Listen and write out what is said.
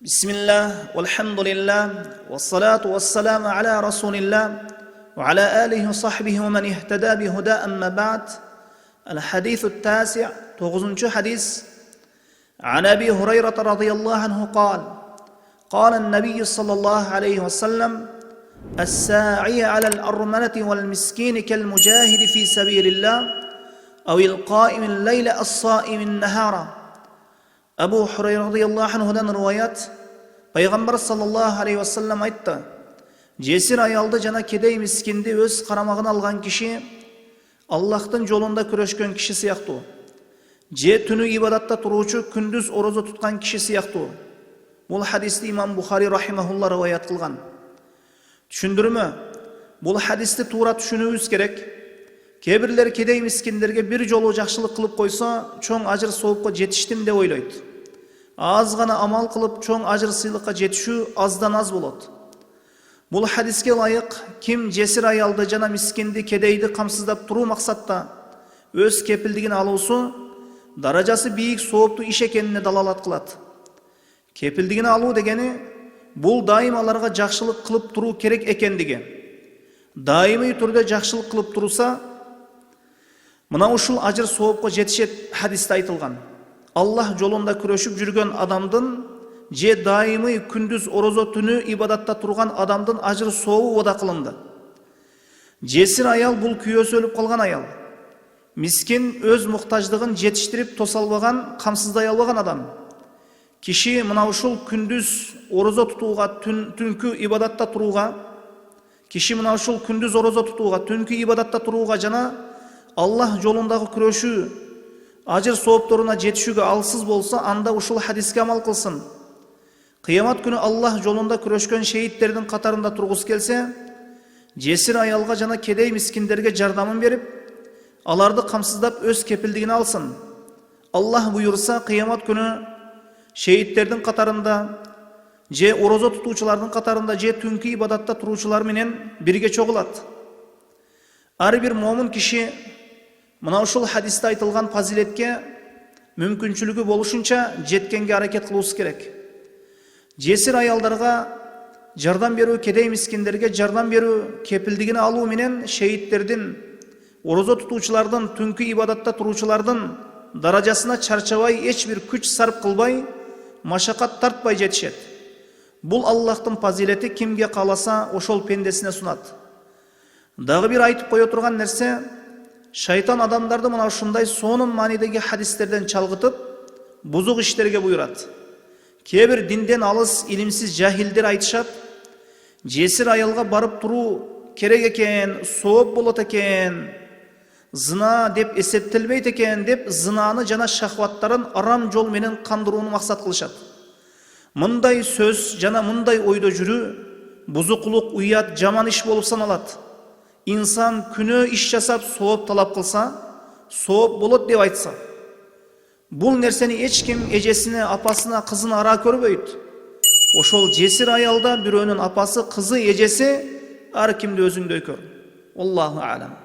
Bismillah, walhamdulillah, wassalatu wassalamu ala rasulillah, wa ala alihi wa sahbihi wa man ihtada bihuda amma ba'd. Al-hadithu at-tasi', 9. hadis. An Abi Hurairah radhiyallahu anhu qala an-nabiy sallallahu alayhi wa sallam, as-sa'i 'ala al-armalati wal-miskin kal-mujahid fi sabilillah aw al-qa'im al-layla as-sa'im an-nahara. Abu Hurayra radhiyallahu anhudan riwayat, Пайғамбар саллаллаху алейхи ва саллям айтты: "Жесір аялды жана кедей мискинди өз карамагына алган киши Аллахтын жолунда күрөшкөн киши сыяктуу. Же түнү ибадатта туруучу, күндүз орозо туткан киши сыяктуу." Бул хадисти имам Бухари рахимахулла риwayat кылган. Түшүндүрмө: бул хадисти туура түшүнүүбүз керек. Кээ бирлер кедей мискиндерге бир жолу жакшылык кылып койсо, чоң ажыр соопко жетиштим деп ойлойт. Аз гана амал кылып чоң ажыр сыйлыкка жетишүү аздан аз болот. Бул хадиске ылайык, ким жесир аялды жана мискинди, кедейди камсыздап туруу максатта өз кепилдигин алуусу даражасы бийик сооптуу иш экенине далалат кылат. Кепилдигин алуу дегени бул дайым аларга жакшылык кылып туруу керек экендиги. Дайымый түрдө жакшылык кылып турса, мына ушул ажыр соопко жетишет хадисте айтылган. Аллах жолунда күрөшүп жүргөн адамдын же дайымый күндүз орозо түнү ибадатта турган адамдын ажыр сообу ода кылынды. Жесир аял бул күйөөсү өлүп калган аял. Мискин өз муктаждыгын жетиштирип тоса албаган, камсыздай албаган адам. Киши мына ушул күндүз орозо тутууга, түнкү ибадатта турууга, киши мына ушул күндүз орозо тутууга, түнкү ибадатта турууга жана Аллах жолундагы күрөшүү ажыр соопторуна жетишүүгө алсыз болсо, анда ушул хадиске амал кылсын. Кыямат күнү Аллах жолунда күрөшкөн шейттердин катарында тургус келсе, жесир аялга жана кедей мискиндерге жардамын берип, аларды камсыздап өз кепилдигин алсын. Аллах буйурса, кыямат күнү шейттердин катарында, же орозо тутуучулардын катарында, же түнкү ибадатта туруучулар менен бирге чогулат. Ар бир момун киши мына ушул хадисте айтылган фазилетке мүмкүнчүлүгү болушунча жеткенге аракет кылуусу керек. Жесир аялдарга жардам берүү, кедей мискиндерге жардам берүү, кепилдигин алуу менен шейттердин, орозо тутуучулардын, түнкү ибадатта туруучулардын даражасына чарчабай, эч бир күч сарп кылбай, машакат тартпай жетишет. Бул Аллахтын фазилети, кимге кааласа ошол пендесине сунат. Дагы бир айтып кое турган нерсе, шайтан адамдарды мына ушундай сонун маанидеги хадистерден чалгытып, бузук иштерге буйрат. Кээ бир динден алыс, илимсиз жахилдер айтышат: жесир аялга барып туруу керек экен, сооп болот экен, зына деп эсептелбейт экен деп, зынаны жана шахваттарын арам жол менен кандырууну максат кылышат. Мындай сөз жана мындай ойдо жүрүү бузукулук, уят, жаман иш болуп саналат. Инсан күнөө иш жасап сооп талап кылса, сооп болот деп айтса, бул нерсени эч ким эжесине, апасына, кызына ара көрбөйт. Ошол жесир аялда бирөөнүн апасы, кызы, эжеси ар кимди өзүндөй көр. Аллаху алам.